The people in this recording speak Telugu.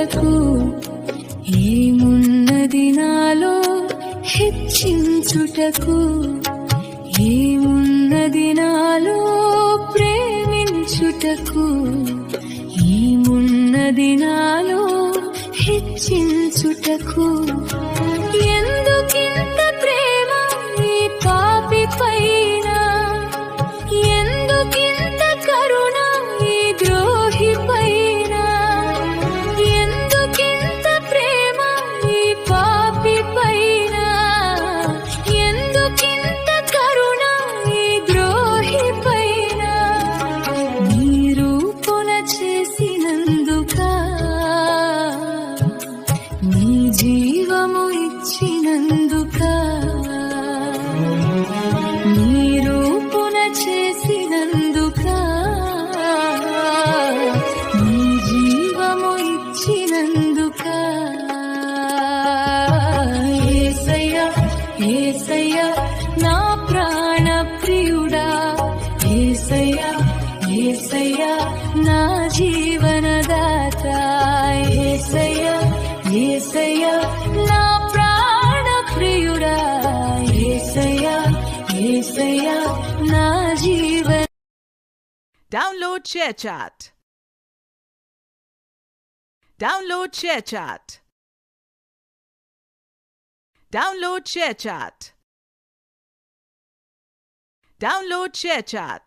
హెచ్చించుటకు ఏమున్నది నాలో హెచ్చించుటకు ఏమున్నది నాలో ప్రేమించుటకు ఏమున్నది నాలో హెచ్చించుటకు ఎందుకింత ప్రేమ ఈ పాపి పైన ఎందుకింత కరుణ ఈ ద్రోహి పైన ఎందుకింత ప్రేమ ఈ పాపి పైన ఎందుకింత కరుణ ఈ ద్రోహి పైన నిరూపణ చేసినందుక నీ జీవము ఇచ్చినందుక నిరూపణ చేసినందుక నీ జీవము ఇచ్చినందుక యేసయ్యా యేసయ్యా నా ప్రాణ ప్రియుడా యేసయ్యా యేసయ్యా నా జీవనదాత యేసయ్యా యేసయ్యా నా ప్రాణ ప్రియుడా యేసయ్యా యేసయ్యా నా జీవన Download ShareChat. Download ShareChat. Download ShareChat. Download ShareChat.